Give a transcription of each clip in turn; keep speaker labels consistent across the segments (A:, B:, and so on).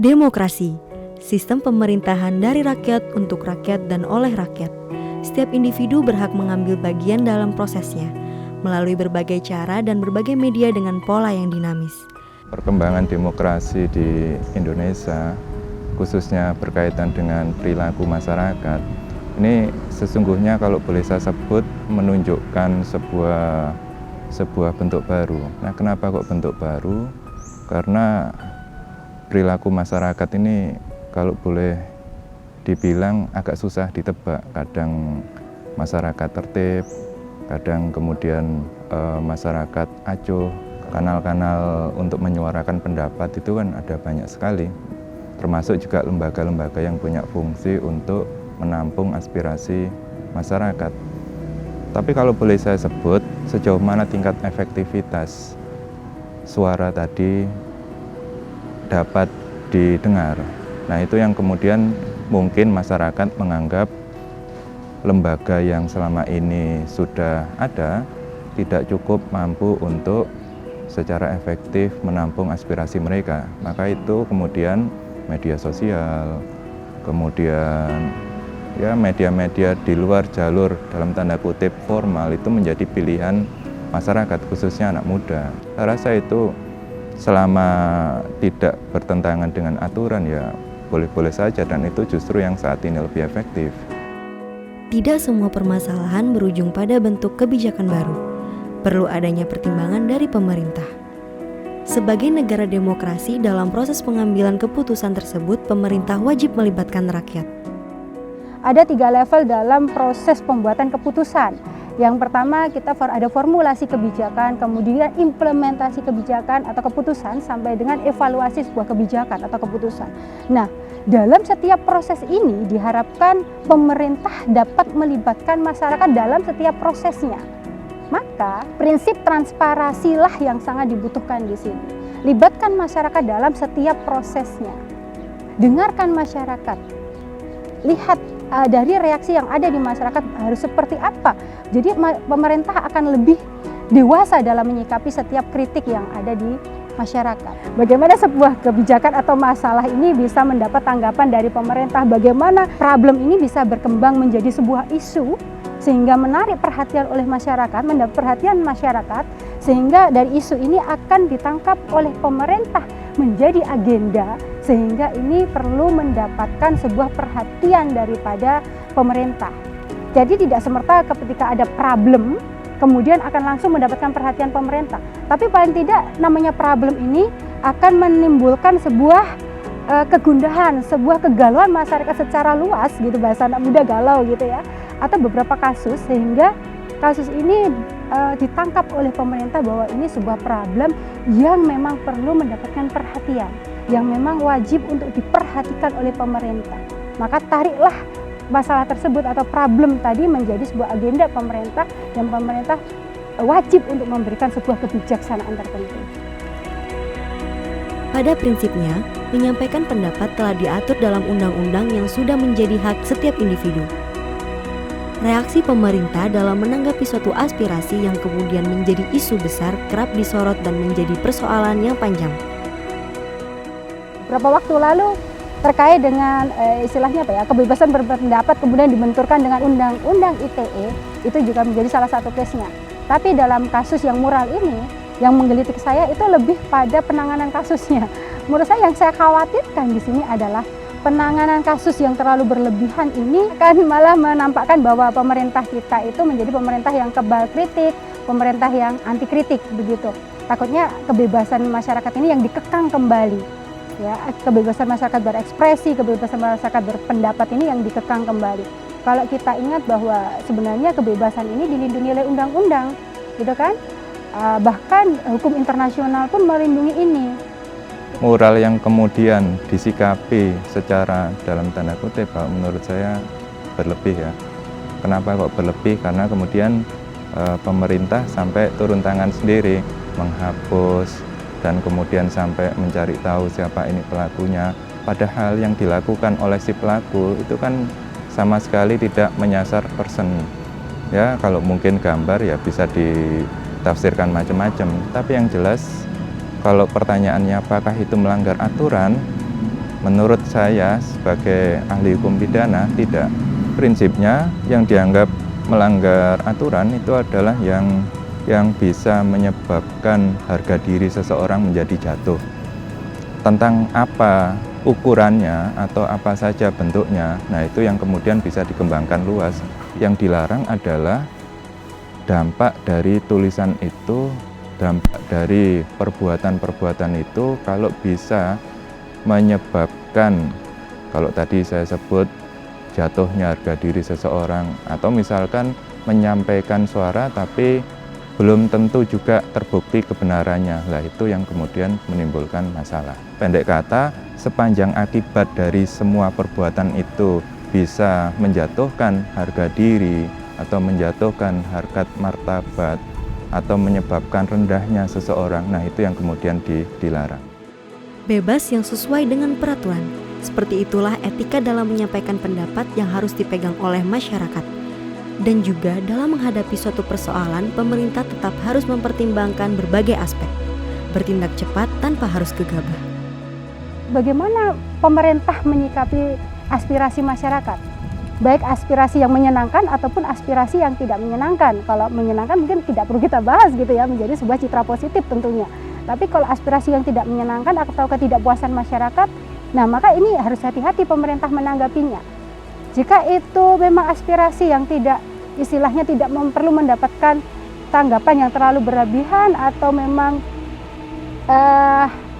A: Demokrasi, sistem pemerintahan dari rakyat untuk rakyat dan oleh rakyat. Setiap individu berhak mengambil bagian dalam prosesnya, melalui berbagai cara dan berbagai media dengan pola yang dinamis.
B: Perkembangan demokrasi di Indonesia, khususnya berkaitan dengan perilaku masyarakat, ini sesungguhnya kalau boleh saya sebut menunjukkan sebuah bentuk baru. Nah, kenapa kok bentuk baru? Karena perilaku masyarakat ini kalau boleh dibilang agak susah ditebak. Kadang masyarakat tertib, kadang kemudian masyarakat acuh. Kanal-kanal untuk menyuarakan pendapat itu kan ada banyak sekali. Termasuk juga lembaga-lembaga yang punya fungsi untuk menampung aspirasi masyarakat. Tapi kalau boleh saya sebut, sejauh mana tingkat efektivitas suara tadi dapat didengar. Nah, itu yang kemudian mungkin masyarakat menganggap lembaga yang selama ini sudah ada tidak cukup mampu untuk secara efektif menampung aspirasi mereka. Maka itu kemudian media sosial, kemudian ya media-media di luar jalur dalam tanda kutip formal itu menjadi pilihan masyarakat, khususnya anak muda. Saya rasa itu selama tidak bertentangan dengan aturan ya boleh-boleh saja, dan itu justru yang saat ini lebih efektif.
A: Tidak semua permasalahan berujung pada bentuk kebijakan baru. Perlu adanya pertimbangan dari pemerintah. Sebagai negara demokrasi, dalam proses pengambilan keputusan tersebut, pemerintah wajib melibatkan rakyat.
C: Ada 3 level dalam proses pembuatan keputusan. Yang pertama, kita ada formulasi kebijakan, kemudian implementasi kebijakan atau keputusan, sampai dengan evaluasi sebuah kebijakan atau keputusan. Nah, dalam setiap proses ini diharapkan pemerintah dapat melibatkan masyarakat dalam setiap prosesnya. Maka prinsip transparansilah yang sangat dibutuhkan di sini. Libatkan masyarakat dalam setiap prosesnya. Dengarkan masyarakat. Lihat dari reaksi yang ada di masyarakat harus seperti apa. Jadi pemerintah akan lebih dewasa dalam menyikapi setiap kritik yang ada di masyarakat. Bagaimana sebuah kebijakan atau masalah ini bisa mendapat tanggapan dari pemerintah, bagaimana problem ini bisa berkembang menjadi sebuah isu sehingga menarik perhatian oleh masyarakat, mendapat perhatian masyarakat, sehingga dari isu ini akan ditangkap oleh pemerintah menjadi agenda, sehingga ini perlu mendapatkan sebuah perhatian daripada pemerintah. Jadi tidak semerta ketika ada problem kemudian akan langsung mendapatkan perhatian pemerintah, tapi paling tidak namanya problem ini akan menimbulkan sebuah kegundahan, sebuah kegalauan masyarakat secara luas gitu, bahasa anak muda galau gitu ya, atau beberapa kasus, sehingga kasus ini ditangkap oleh pemerintah bahwa ini sebuah problem yang memang perlu mendapatkan perhatian, yang memang wajib untuk diperhatikan oleh pemerintah. Maka tariklah masalah tersebut atau problem tadi menjadi sebuah agenda pemerintah, dan pemerintah wajib untuk memberikan sebuah kebijaksanaan tertentu.
A: Pada prinsipnya, menyampaikan pendapat telah diatur dalam undang-undang yang sudah menjadi hak setiap individu. Reaksi pemerintah dalam menanggapi suatu aspirasi yang kemudian menjadi isu besar kerap disorot dan menjadi persoalan yang panjang.
C: Beberapa waktu lalu terkait dengan istilahnya apa ya, kebebasan berpendapat kemudian dibenturkan dengan undang-undang ITE, itu juga menjadi salah satu case-nya. Tapi dalam kasus yang mural ini, yang menggelitik saya itu lebih pada penanganan kasusnya. Menurut saya yang saya khawatirkan di sini adalah penanganan kasus yang terlalu berlebihan ini akan malah menampakkan bahwa pemerintah kita itu menjadi pemerintah yang kebal kritik, pemerintah yang anti kritik begitu. Takutnya kebebasan masyarakat ini yang dikekang kembali. Ya, kebebasan masyarakat berekspresi, kebebasan masyarakat berpendapat ini yang dikekang kembali. Kalau kita ingat bahwa sebenarnya kebebasan ini dilindungi oleh undang-undang, gitu kan? Bahkan hukum internasional pun melindungi ini.
B: Mural yang kemudian disikapi secara dalam tanda kutip menurut saya berlebih ya. Kenapa kok berlebih? Karena kemudian pemerintah sampai turun tangan sendiri menghapus dan kemudian sampai mencari tahu siapa ini pelakunya. Padahal yang dilakukan oleh si pelaku itu kan sama sekali tidak menyasar person. Ya, kalau mungkin gambar ya bisa ditafsirkan macam-macam. Tapi yang jelas kalau pertanyaannya apakah itu melanggar aturan, Menurut saya sebagai ahli hukum pidana tidak. Prinsipnya yang dianggap melanggar aturan itu adalah yang bisa menyebabkan harga diri seseorang menjadi jatuh. Tentang apa ukurannya atau apa saja bentuknya, nah itu yang kemudian bisa dikembangkan luas. Yang dilarang adalah dampak dari tulisan itu, dampak dari perbuatan-perbuatan itu kalau bisa menyebabkan, kalau tadi saya sebut jatuhnya harga diri seseorang, atau misalkan menyampaikan suara tapi belum tentu juga terbukti kebenarannya. Lah itu yang kemudian menimbulkan masalah. Pendek kata, sepanjang akibat dari semua perbuatan itu bisa menjatuhkan harga diri atau menjatuhkan harkat martabat atau menyebabkan rendahnya seseorang, nah itu yang kemudian dilarang.
A: Bebas yang sesuai dengan peraturan. Seperti itulah etika dalam menyampaikan pendapat yang harus dipegang oleh masyarakat. Dan juga dalam menghadapi suatu persoalan, pemerintah tetap harus mempertimbangkan berbagai aspek. Bertindak cepat tanpa harus gegabah.
C: Bagaimana pemerintah menyikapi aspirasi masyarakat? Baik aspirasi yang menyenangkan ataupun aspirasi yang tidak menyenangkan. Kalau menyenangkan mungkin tidak perlu kita bahas gitu ya, menjadi sebuah citra positif tentunya. Tapi kalau aspirasi yang tidak menyenangkan atau ketidakpuasan masyarakat, nah maka ini harus hati-hati pemerintah menanggapinya. Jika itu memang aspirasi yang tidak, istilahnya tidak perlu mendapatkan tanggapan yang terlalu berlebihan atau memang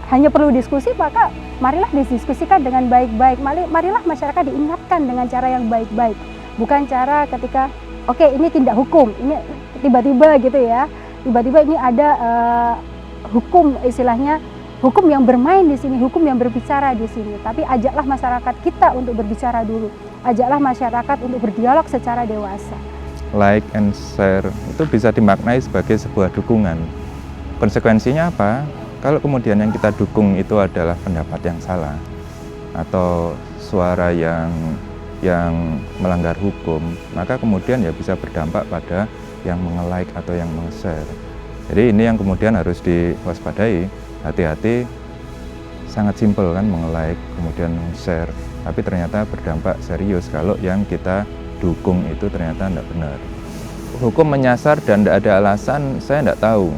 C: hanya perlu diskusi, maka marilah didiskusikan dengan baik-baik. Marilah masyarakat diingatkan dengan cara yang baik-baik. Bukan cara ketika, oke, ini tindak hukum, ini tiba-tiba gitu ya, tiba-tiba ini ada hukum, istilahnya hukum yang bermain di sini, hukum yang berbicara di sini. Tapi ajaklah masyarakat kita untuk berbicara dulu. Ajaklah masyarakat untuk berdialog secara dewasa.
B: Like and share itu bisa dimaknai sebagai sebuah dukungan. Konsekuensinya apa? Kalau kemudian yang kita dukung itu adalah pendapat yang salah atau suara yang melanggar hukum, maka kemudian ya bisa berdampak pada yang menge-like atau yang menge-share. Jadi ini yang kemudian harus diwaspadai, hati-hati, sangat simpel kan menge-like, kemudian share, tapi ternyata berdampak serius kalau yang kita dukung itu ternyata tidak benar. Hukum menyasar dan tidak ada alasan, saya tidak tahu.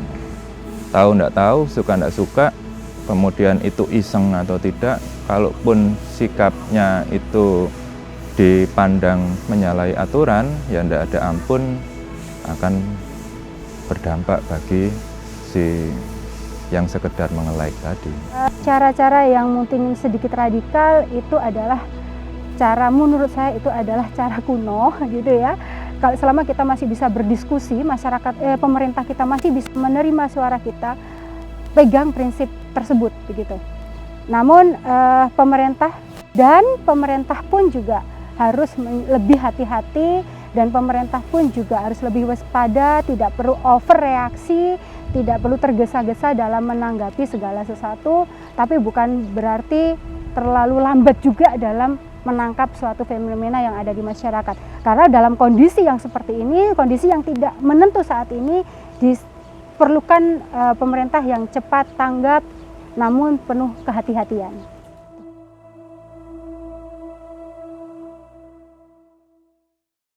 B: Tahu tidak tahu, suka tidak suka, kemudian itu iseng atau tidak, kalaupun sikapnya itu dipandang menyalahi aturan, ya tidak ada ampun, akan berdampak bagi si yang sekedar menge-like tadi.
C: Cara-cara yang mungkin sedikit radikal itu adalah cara, menurut saya itu adalah cara kuno gitu ya. Kalau selama kita masih bisa berdiskusi, pemerintah kita masih bisa menerima suara kita, pegang prinsip tersebut begitu. Namun pemerintah pun juga harus lebih hati-hati, dan pemerintah pun juga harus lebih waspada, tidak perlu overreaksi, tidak perlu tergesa-gesa dalam menanggapi segala sesuatu, tapi bukan berarti terlalu lambat juga dalam menangkap suatu fenomena yang ada di masyarakat. Karena dalam kondisi yang seperti ini, kondisi yang tidak menentu saat ini, diperlukan pemerintah yang cepat tanggap namun penuh kehati-hatian.